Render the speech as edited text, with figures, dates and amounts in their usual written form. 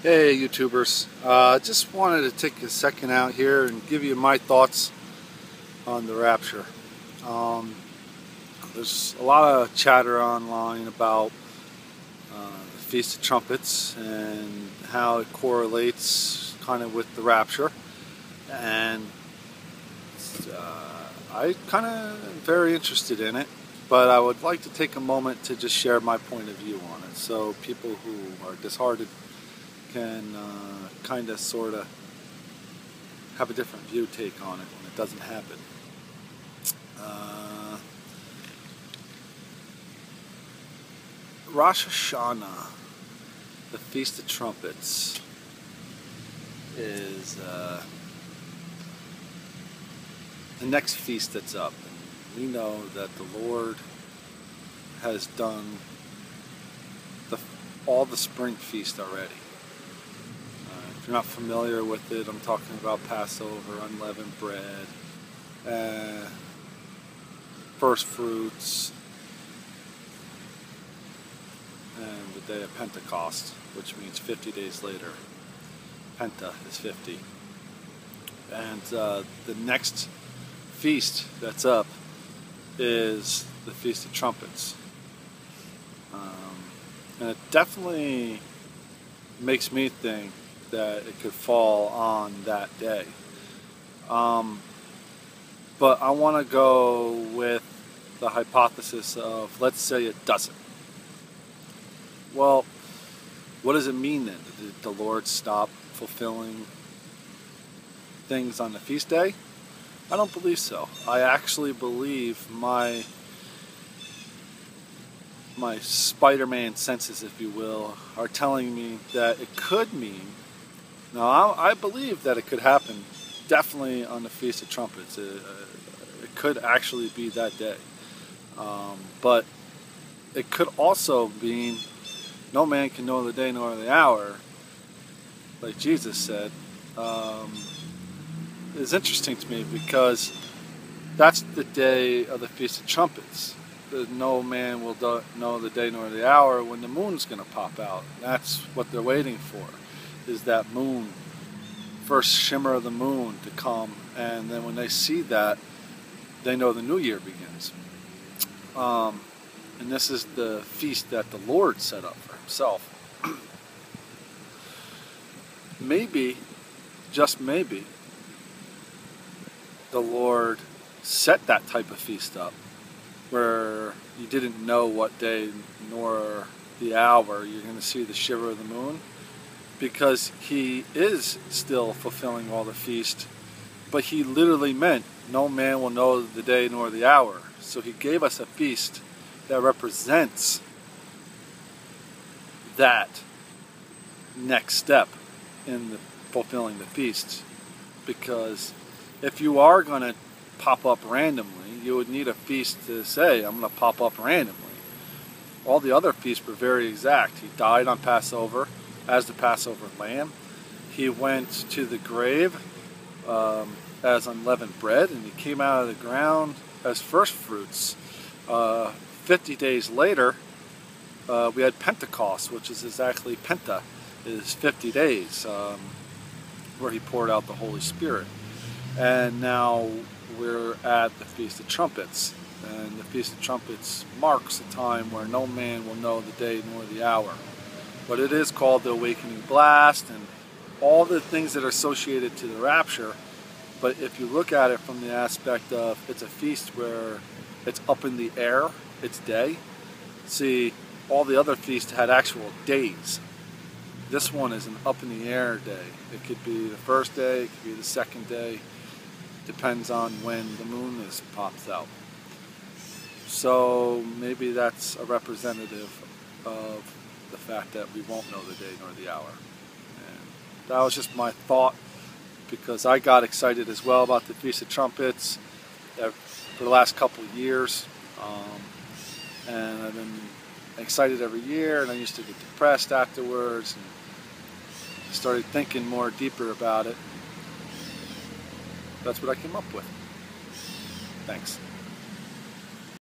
Hey YouTubers, just wanted to take a second out here and give you my thoughts on the Rapture. There's a lot of chatter online about the Feast of Trumpets and how it correlates kind of with the Rapture, and I kind of am very interested in it, but I would like to take a moment to just share my point of view on it so people who are disheartened can kind of sort of have a different view take on it when it doesn't happen. Rosh Hashanah, the Feast of Trumpets, is the next feast that's up. And we know that the Lord has done all the spring feast already. If you're not familiar with it, I'm talking about Passover, unleavened bread, first fruits, and the day of Pentecost, which means 50 days later. Penta is 50. And the next feast that's up is the Feast of Trumpets. And it definitely makes me think that it could fall on that day. But I want to go with the hypothesis of, let's say it doesn't. Well, what does it mean then? Did the Lord stop fulfilling things on the feast day? I don't believe so. I actually believe my Spider-Man senses, if you will, are telling me that it could mean. Now, I believe that it could happen definitely on the Feast of Trumpets. It could actually be that day. But it could also mean no man can know the day nor the hour, like Jesus said. It's interesting to me because that's the day of the Feast of Trumpets. No man will know the day nor the hour when the moon's going to pop out. That's what they're waiting for, is that moon, first shimmer of the moon to come, and then when they see that, they know the new year begins. And this is the feast that the Lord set up for himself. Maybe, just maybe, the Lord set that type of feast up where you didn't know what day nor the hour you're going to see the shiver of the moon, because he is still fulfilling all the feast, but he literally meant no man will know the day nor the hour. So he gave us a feast that represents that next step in the fulfilling the feast. Because if you are going to pop up randomly, you would need a feast to say, I'm going to pop up randomly. All the other feasts were very exact. He died on Passover as the Passover lamb. He went to the grave as unleavened bread, and he came out of the ground as first fruits. 50 days later, we had Pentecost, which is exactly Penta, is 50 days, where he poured out the Holy Spirit. And now we're at the Feast of Trumpets, and the Feast of Trumpets marks a time where no man will know the day nor the hour. But it is called the Awakening Blast and all the things that are associated to the Rapture. But if you look at it from the aspect of it's a feast where it's up in the air, it's day. See, all the other feasts had actual days. This one is an up in the air day. It could be the first day, it could be the second day. Depends on when the moon pops out. So maybe that's a representative of the fact that we won't know the day nor the hour. And that was just my thought, because I got excited as well about the Feast of Trumpets for the last couple of years. And I've been excited every year, and I used to get depressed afterwards, and started thinking more deeper about it. That's what I came up with. Thanks.